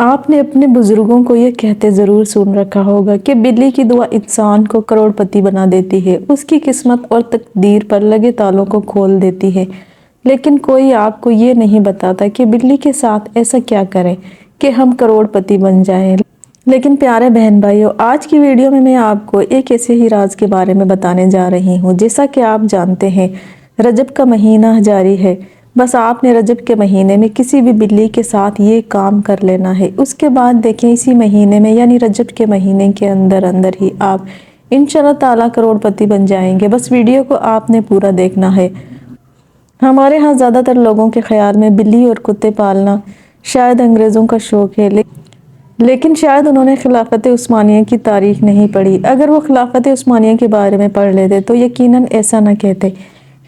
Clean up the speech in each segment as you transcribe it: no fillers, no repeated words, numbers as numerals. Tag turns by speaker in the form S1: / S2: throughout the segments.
S1: آپ نے اپنے بزرگوں کو یہ کہتے ضرور سن رکھا ہوگا کہ بلی کی دعا انسان کو کروڑ پتی بنا دیتی ہے، اس کی قسمت اور تقدیر پر لگے تالوں کو کھول دیتی ہے۔ لیکن کوئی آپ کو یہ نہیں بتاتا کہ بلی کے ساتھ ایسا کیا کریں کہ ہم کروڑ پتی بن جائیں۔ لیکن پیارے بہن بھائیوں، آج کی ویڈیو میں آپ کو ایک ایسے ہی راز کے بارے میں بتانے جا رہی ہوں۔ جیسا کہ آپ جانتے ہیں، رجب کا مہینہ جاری ہے۔ بس آپ نے رجب کے مہینے میں کسی بھی بلی کے ساتھ یہ کام کر لینا ہے۔ اس کے بعد دیکھیں، اسی مہینے میں یعنی رجب کے مہینے کے اندر ہی آپ انشاءاللہ تعالیٰ کروڑ پتی بن جائیں گے۔ بس ویڈیو کو آپ نے پورا دیکھنا ہے۔ ہمارے ہاں زیادہ تر لوگوں کے خیال میں بلی اور کتے پالنا شاید انگریزوں کا شوق ہے، لیکن شاید انہوں نے خلافت عثمانیہ کی تاریخ نہیں پڑھی۔ اگر وہ خلافت عثمانیہ کے بارے میں پڑھ لیتے تو یقیناً ایسا نہ کہتے۔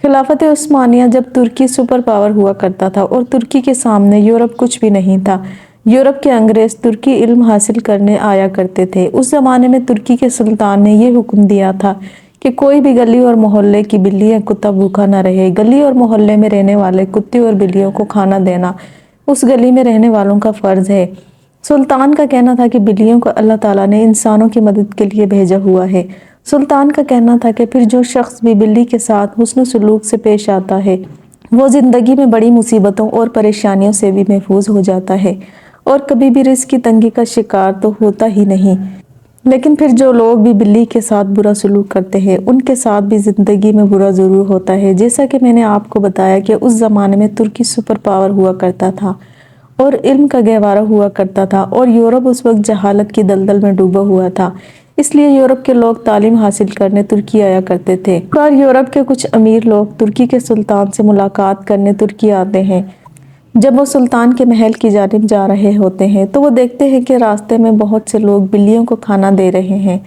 S1: خلافت عثمانیہ جب ترکی سپر پاور ہوا کرتا تھا اور ترکی کے سامنے یورپ کچھ بھی نہیں تھا۔ یورپ کے انگریز ترکی علم حاصل کرنے آیا کرتے تھے۔ اس زمانے میں ترکی کے سلطان نے یہ حکم دیا تھا کہ کوئی بھی گلی اور محلے کی بلی یا کتا بھوکا نہ رہے۔ گلی اور محلے میں رہنے والے کتے اور بلیوں کو کھانا دینا اس گلی میں رہنے والوں کا فرض ہے۔ سلطان کا کہنا تھا کہ بلیوں کو اللہ تعالیٰ نے انسانوں کی مدد کے لیے بھیجا ہوا ہے۔ سلطان کا کہنا تھا کہ پھر جو شخص بھی بلی کے ساتھ حسن سلوک سے پیش آتا ہے وہ زندگی میں بڑی مصیبتوں اور پریشانیوں سے بھی محفوظ ہو جاتا ہے اور کبھی بھی رزق کی تنگی کا شکار تو ہوتا ہی نہیں۔ لیکن پھر جو لوگ بھی بلی کے ساتھ برا سلوک کرتے ہیں ان کے ساتھ بھی زندگی میں برا ضرور ہوتا ہے۔ جیسا کہ میں نے آپ کو بتایا کہ اس زمانے میں ترکی سپر پاور ہوا کرتا تھا اور علم کا گہوارہ ہوا کرتا تھا، اور یورپ اس وقت جہالت کی دلدل میں ڈوبا ہوا تھا۔ اس لیے یورپ کے لوگ تعلیم حاصل کرنے ترکی آیا کرتے تھے۔ اور یورپ کے کچھ امیر لوگ ترکی کے سلطان سے ملاقات کرنے ترکی آتے ہیں۔ جب وہ سلطان کے محل کی جانب جا رہے ہوتے ہیں تو وہ دیکھتے ہیں کہ راستے میں بہت سے لوگ بلیوں کو کھانا دے رہے ہیں۔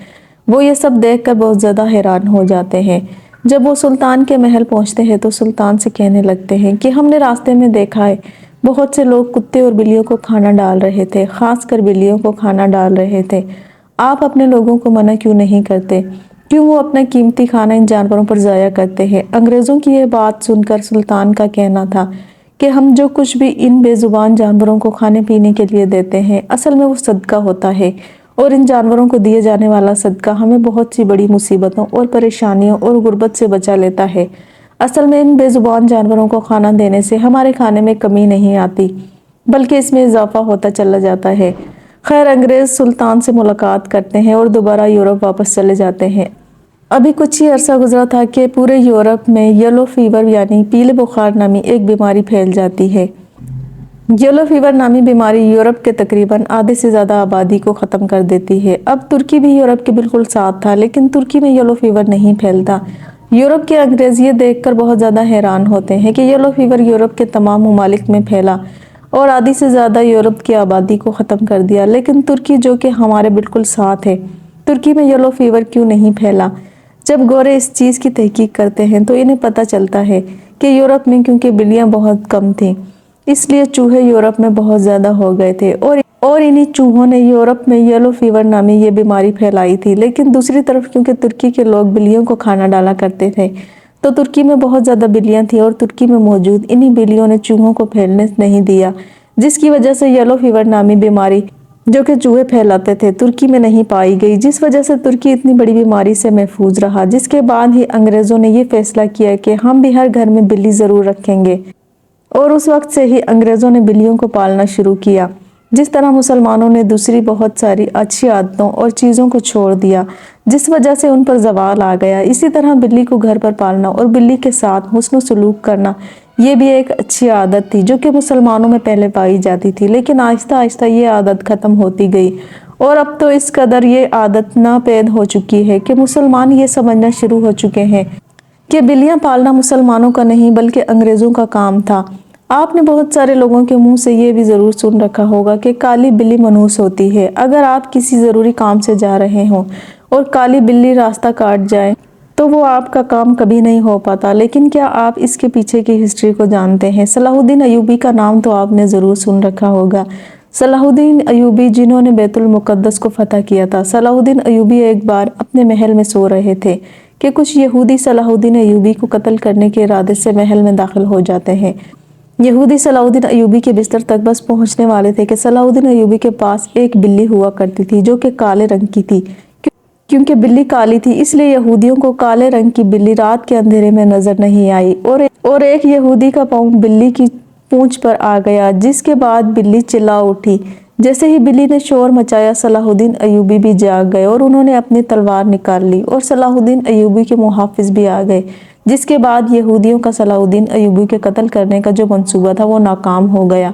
S1: وہ یہ سب دیکھ کر بہت زیادہ حیران ہو جاتے ہیں۔ جب وہ سلطان کے محل پہنچتے ہیں تو سلطان سے کہنے لگتے ہیں کہ ہم نے راستے میں دیکھا ہے بہت سے لوگ کتے اور بلیوں کو کھانا ڈال رہے تھے، خاص کر بلیوں کو کھانا ڈال رہے تھے۔ آپ اپنے لوگوں کو منع کیوں نہیں کرتے؟ کیوں وہ اپنا قیمتی کھانا ان جانوروں پر ضائع کرتے ہیں؟ انگریزوں کی یہ بات سن کر سلطان کا کہنا تھا کہ ہم جو کچھ بھی ان بے زبان جانوروں کو کھانے پینے کے لیے دیتے ہیں اصل میں وہ صدقہ ہوتا ہے، اور ان جانوروں کو دیے جانے والا صدقہ ہمیں بہت سی بڑی مصیبتوں اور پریشانیوں اور غربت سے بچا لیتا ہے۔ اصل میں ان بے زبان جانوروں کو کھانا دینے سے ہمارے کھانے میں کمی نہیں آتی بلکہ اس میں اضافہ ہوتا چلا جاتا ہے۔ خیر، انگریز سلطان سے ملاقات کرتے ہیں اور دوبارہ یورپ واپس چلے جاتے ہیں۔ ابھی کچھ ہی عرصہ گزرا تھا کہ پورے یورپ میں یلو فیور یعنی پیلے بخار نامی ایک بیماری پھیل جاتی ہے۔ یلو فیور نامی بیماری یورپ کے تقریباً آدھے سے زیادہ آبادی کو ختم کر دیتی ہے۔ اب ترکی بھی یورپ کے بالکل ساتھ تھا، لیکن ترکی میں یلو فیور نہیں پھیلتا۔ یورپ کے انگریز یہ دیکھ کر بہت زیادہ حیران ہوتے ہیں کہ یلو فیور یورپ کے تمام ممالک میں پھیلا اور آدھی سے زیادہ یورپ کی آبادی کو ختم کر دیا، لیکن ترکی جو کہ ہمارے بالکل ساتھ ہے، ترکی میں یلو فیور کیوں نہیں پھیلا؟ جب گورے اس چیز کی تحقیق کرتے ہیں تو انہیں پتہ چلتا ہے کہ یورپ میں کیونکہ بلیاں بہت کم تھیں اس لیے چوہے یورپ میں بہت زیادہ ہو گئے تھے، اور انہی چوہوں نے یورپ میں یلو فیور نامی یہ بیماری پھیلائی تھی۔ لیکن دوسری طرف کیونکہ ترکی کے لوگ بلیوں کو کھانا ڈالا کرتے تھے تو ترکی میں بہت زیادہ بلیاں تھیں، اور ترکی میں موجود انہی بلیوں نے چوہوں کو پھیلنے نہیں دیا، جس کی وجہ سے یلو فیور نامی بیماری جو کہ چوہے پھیلاتے تھے ترکی میں نہیں پائی گئی، جس وجہ سے ترکی اتنی بڑی بیماری سے محفوظ رہا۔ جس کے بعد ہی انگریزوں نے یہ فیصلہ کیا کہ ہم بھی ہر گھر میں بلی ضرور رکھیں گے، اور اس وقت سے ہی انگریزوں نے بلیوں کو پالنا شروع کیا۔ جس طرح مسلمانوں نے دوسری بہت ساری اچھی عادتوں اور چیزوں کو چھوڑ دیا جس وجہ سے ان پر زوال آ گیا، اسی طرح بلی کو گھر پر پالنا اور بلی کے ساتھ حسن سلوک کرنا یہ بھی ایک اچھی عادت تھی جو کہ مسلمانوں میں پہلے پائی جاتی تھی، لیکن آہستہ آہستہ یہ عادت ختم ہوتی گئی، اور اب تو اس قدر یہ عادت ناپید ہو چکی ہے کہ مسلمان یہ سمجھنا شروع ہو چکے ہیں کہ بلیاں پالنا مسلمانوں کا نہیں بلکہ انگریزوں کا کام تھا۔ آپ نے بہت سارے لوگوں کے منہ سے یہ بھی ضرور سن رکھا ہوگا کہ کالی بلی منحوس ہوتی ہے۔ اگر آپ کسی ضروری کام سے جا رہے ہوں اور کالی بلی راستہ کاٹ جائے تو وہ آپ کا کام کبھی نہیں ہو پاتا۔ لیکن کیا آپ اس کے پیچھے کی ہسٹری کو جانتے ہیں؟ صلاح الدین ایوبی کا نام تو آپ نے ضرور سن رکھا ہوگا۔ صلاح الدین ایوبی جنہوں نے بیت المقدس کو فتح کیا تھا۔ صلاح الدین ایوبی ایک بار اپنے محل میں سو رہے تھے کہ کچھ یہودی صلاح الدین ایوبی کو قتل کرنے کے ارادے سے محل میں داخل ہو جاتے ہیں۔ यहूदी सलाहुद्दीन अयूबी के बिस्तर तक बस पहुंचने वाले थे कि सलाहुद्दीन अयूबी के पास एक बिल्ली हुआ करती थी जो कि काले रंग की थी। क्योंकि बिल्ली काली थी इसलिए यहूदियों को काले रंग की बिल्ली रात के अंधेरे में नजर नहीं आई और एक यहूदी का पाँव बिल्ली की पूंछ पर आ गया, जिसके बाद बिल्ली चिल्ला उठी। जैसे ही बिल्ली ने शोर मचाया सलाहुद्दीन अयूबी भी जाग गए और उन्होंने अपनी तलवार निकाल ली और सलाहुद्दीन अयूबी के मुहाफिज भी आ गए, जिसके बाद यहूदियों का सलाहुद्दीन अयूबी के कत्ल करने का जो मंसूबा था वो नाकाम हो गया।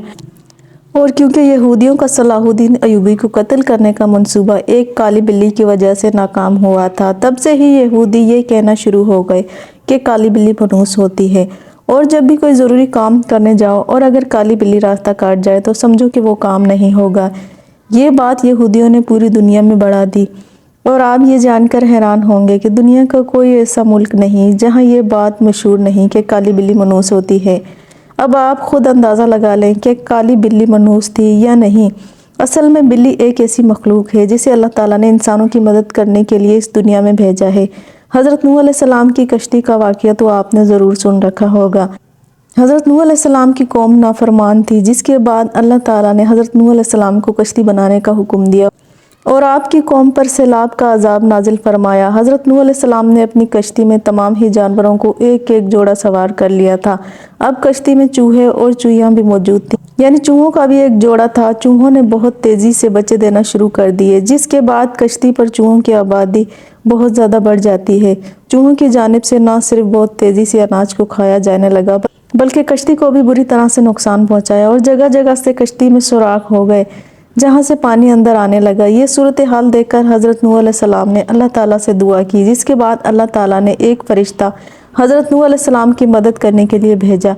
S1: और क्योंकि यहूदियों का सलाहुद्दीन अयूबी को कत्ल करने का मंसूबा एक काली बिल्ली की वजह से नाकाम हुआ था, तब से ही यहूदी ये कहना शुरू हो गए कि काली बिल्ली मनहूस होती है। और जब भी कोई ज़रूरी काम करने जाओ और अगर काली बिल्ली रास्ता काट जाए तो समझो कि वो काम नहीं होगा। ये बात यहूदियों ने पूरी दुनिया में बढ़ा दी और आप ये जानकर हैरान होंगे कि दुनिया का कोई ऐसा मुल्क नहीं जहाँ ये बात मशहूर नहीं कि काली बिल्ली मनहूस होती है। अब आप खुद अंदाज़ा लगा लें कि काली बिल्ली मनहूस थी या नहीं। असल में बिल्ली एक ऐसी मखलूक है जिसे अल्लाह ताला ने इंसानों की मदद करने के लिए इस दुनिया में भेजा है। हज़रत नूह अलैहिस्सलाम की कश्ती का वाक़या तो आपने ज़रूर सुन रखा होगा। हज़रत नूह अलैहिस्सलाम की कौम नाफरमान थी, जिसके बाद अल्लाह ताला ने हज़रत नूह अलैहिस्सलाम को कश्ती बनाने का हुक्म दिया और आपकी कौम पर सैलाब का अजाब नाजिल फरमाया। हज़रत नूह अलैहिस्सलाम ने अपनी कश्ती में तमाम ही जानवरों को एक एक जोड़ा सवार कर लिया था। अब कश्ती में चूहे और चूहियाँ भी मौजूद थी, यानी चूहों का भी एक जोड़ा था। चूहों ने बहुत तेज़ी से बच्चे देना शुरू कर दिए, जिसके बाद कश्ती पर चूहों की आबादी बहुत ज़्यादा बढ़ जाती है। चूहों की जानिब से न सिर्फ बहुत तेज़ी से अनाज को खाया जाने लगा बल्कि कश्ती को भी बुरी तरह से नुकसान पहुँचाया और जगह जगह से कश्ती में सुराख हो गए जहाँ से पानी अंदर आने लगा। ये सूरत हाल देखकर हज़रत नूह अलैहिस्सलाम ने अल्लाह ताला से दुआ की, जिसके बाद अल्लाह ताला ने एक फ़रिश्ता हज़रत नूह अलैहिस्सलाम की मदद करने के लिए भेजा।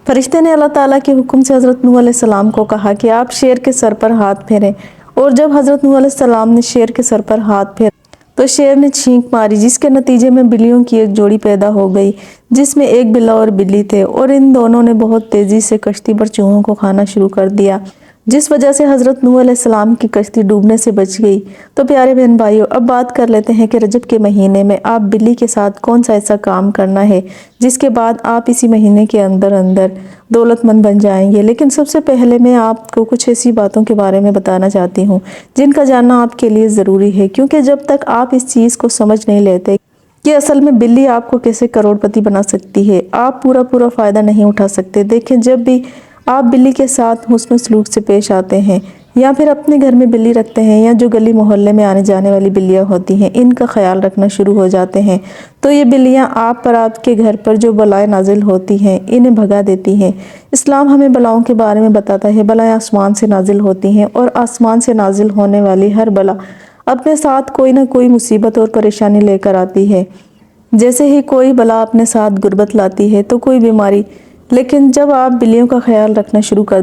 S1: फ़रिश्ते ने अल्लाह ताला के हुक्म से हज़रत नूह अलैहिस्सलाम को कहा कि आप शेर के सर पर हाथ फेरें। और जब हज़रत नूह अलैहिस्सलाम ने शेर के सर पर हाथ फेरा तो शेर ने छींक मारी, जिसके नतीजे में बिल्लियों की एक जोड़ी पैदा हो गई, जिसमें एक बिल्ला और बिल्ली थे और इन दोनों ने बहुत तेज़ी से कश्ती पर चूहों को खाना शुरू कर दिया, जिस वजह से हज़रत नूह अलैहिस्सलाम की कश्ती डूबने से बच गई। तो प्यारे बहन भाइयों, अब बात कर लेते हैं कि रजब के महीने में आप बिल्ली के साथ कौन सा ऐसा काम करना है जिसके बाद आप इसी महीने के अंदर अंदर दौलतमंद बन जाएंगे। लेकिन सबसे पहले मैं आपको कुछ ऐसी बातों के बारे में बताना चाहती हूँ जिनका जानना आपके लिए ज़रूरी है, क्योंकि जब तक आप इस चीज़ को समझ नहीं लेते कि असल में बिल्ली आपको कैसे करोड़पति बना सकती है, आप पूरा फ़ायदा नहीं उठा सकते। देखें, जब भी आप बिल्ली के साथ हुस्न सलूक से पेश आते हैं या फिर अपने घर में बिल्ली रखते हैं या जो गली मोहल्ले में आने जाने वाली बिल्लियां होती हैं, इनका ख्याल रखना शुरू हो जाते हैं, तो ये बिल्लियां आप पर, आपके घर पर जो बलाएं नाजिल होती हैं इन्हें भगा देती हैं। इस्लाम हमें बलाओं के बारे में बताता है। बलाएं आसमान से नाजिल होती हैं और आसमान से नाजिल होने वाली हर बला अपने साथ कोई ना कोई मुसीबत और परेशानी लेकर आती है। जैसे ही कोई बला अपने साथ गुर्बत लाती है तो कोई बीमारी। लेकिन जब आप बिल्लियों का ख्याल रखना शुरू कर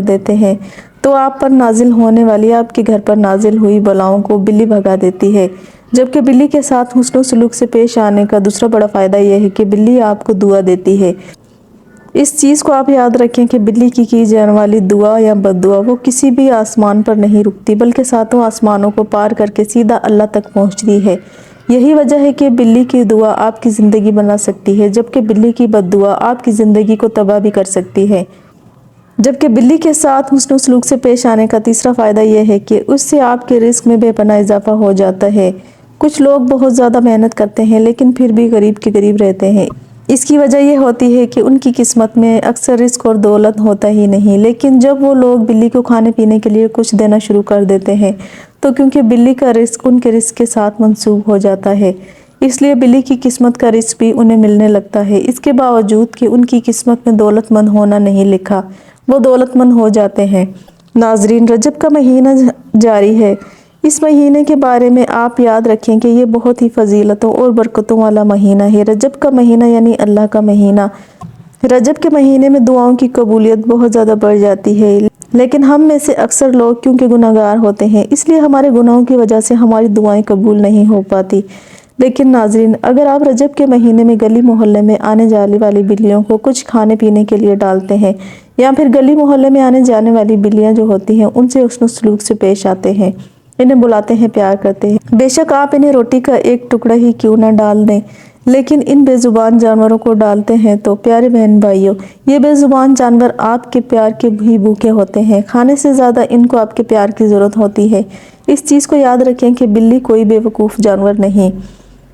S1: देते हैं तो आप पर नाजिल होने वाली, आपके घर पर नाजिल हुई बलाओं को बिल्ली भगा देती है। जबकि बिल्ली के साथ हुस्न सलूक से पेश आने का दूसरा बड़ा फ़ायदा यह है कि बिल्ली आपको दुआ देती है। इस चीज़ को आप याद रखें कि बिल्ली की जाने वाली दुआ या बद्दुआ वो किसी भी आसमान पर नहीं रुकती, बल्कि सातों आसमानों को पार करके सीधा अल्लाह तक पहुँचती है। यही वजह है कि बिल्ली की दुआ आपकी ज़िंदगी बना सकती है, जबकि बिल्ली की बद्दुआ आपकी ज़िंदगी को तबाह भी कर सकती है। जबकि बिल्ली के साथ हुस्न सलूक से पेश आने का तीसरा फ़ायदा यह है कि उससे आपके रिस्क में बेपनाह इजाफा हो जाता है। कुछ लोग बहुत ज़्यादा मेहनत करते हैं लेकिन फिर भी गरीब के गरीब रहते हैं। इसकी वजह यह होती है कि उनकी किस्मत में अक्सर रिस्क और दौलत होता ही नहीं। लेकिन जब वो लोग बिल्ली को खाने पीने के लिए कुछ देना शुरू कर देते हैं तो क्योंकि बिल्ली का रिस्क उनके रिस्क के साथ मंसूब हो जाता है, इसलिए बिल्ली की किस्मत का रिस्क भी उन्हें मिलने लगता है। इसके बावजूद कि उनकी किस्मत में दौलतमंद होना नहीं लिखा, वो दौलतमंद हो जाते हैं। नाजरीन, रजब का महीना जारी है। इस महीने के बारे में आप याद रखें कि ये बहुत ही फजीलतों और बरकतों वाला महीना है। रजब का महीना यानी अल्लाह का महीना। रजब के महीने में दुआओं की कबूलियत बहुत ज़्यादा बढ़ जाती है, लेकिन हम में से अक्सर लोग क्योंकि गुनाहगार होते हैं, इसलिए हमारे गुनाहों की वजह से हमारी दुआएं कबूल नहीं हो पाती। लेकिन नाजरीन, अगर आप रजब के महीने में गली मोहल्ले में आने जाने वाली बिल्लियों को कुछ खाने पीने के लिए डालते हैं या फिर गली मोहल्ले में आने जाने वाली बिल्लियाँ जो होती हैं उनसे हुस्न सलूक से पेश आते हैं, इन्हें बुलाते हैं, प्यार करते हैं, बेशक आप इन्हें रोटी का एक टुकड़ा ही क्यों ना डाल दें, लेकिन इन बेजुबान जानवरों को डालते हैं तो प्यारे बहन भाइयों, ये बेजुबान जानवर आपके प्यार के भी भूखे होते हैं। खाने से ज़्यादा इनको आपके प्यार की ज़रूरत होती है। इस चीज़ को याद रखें कि बिल्ली कोई बेवकूफ़ जानवर नहीं,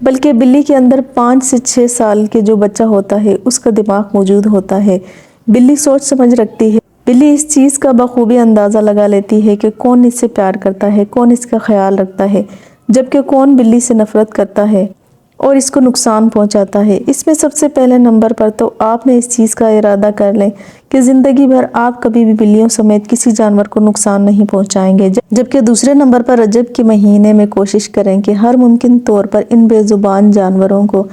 S1: बल्कि बिल्ली के अंदर 5 से 6 साल के जो बच्चा होता है उसका दिमाग मौजूद होता है। बिल्ली सोच समझ रखती है। बिल्ली इस चीज़ का बखूबी अंदाज़ा लगा लेती है कि कौन इससे प्यार करता है, कौन इसका ख्याल रखता है, जबकि कौन बिल्ली से नफ़रत करता है और इसको नुकसान पहुंचाता है। इसमें सबसे पहले नंबर पर तो आपने इस चीज़ का इरादा कर लें कि ज़िंदगी भर आप कभी भी बिल्लियों समेत किसी जानवर को नुकसान नहीं पहुंचाएंगे। जबकि दूसरे नंबर पर रजब के महीने में कोशिश करें कि हर मुमकिन तौर पर इन बेजुबान जानवरों को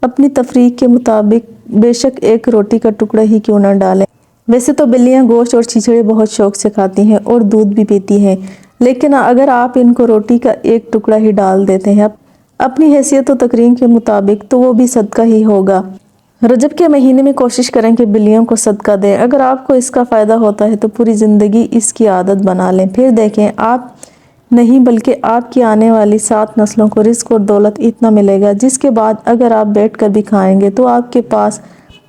S1: अपनी तफरीक के मुताबिक बेशक एक रोटी का टुकड़ा ही क्यों ना डालें। वैसे तो बिल्लियाँ गोश्त और छिछड़े बहुत शौक से खाती हैं और दूध भी पीती हैं, लेकिन अगर आप इनको रोटी का एक टुकड़ा ही डाल देते हैं अपनी हैसियत और तकरीम के मुताबिक, तो वो भी सदका ही होगा। रजब के महीने में कोशिश करें कि बिल्लियों को सदका दें। अगर आपको इसका फ़ायदा होता है तो पूरी ज़िंदगी इसकी आदत बना लें। फिर देखें, आप नहीं बल्कि आपकी आने वाली 7 नस्लों को रिस्क और दौलत इतना मिलेगा जिसके बाद अगर आप बैठ कर भी खाएंगे तो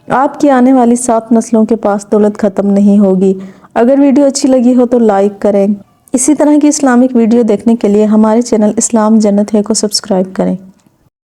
S1: आपकी आने वाली 7 नस्लों के पास दौलत ख़त्म नहीं होगी। अगर वीडियो अच्छी लगी हो तो लाइक करें। इसी तरह की इस्लामिक वीडियो देखने के लिए हमारे चैनल इस्लाम जन्नत है को सब्सक्राइब करें।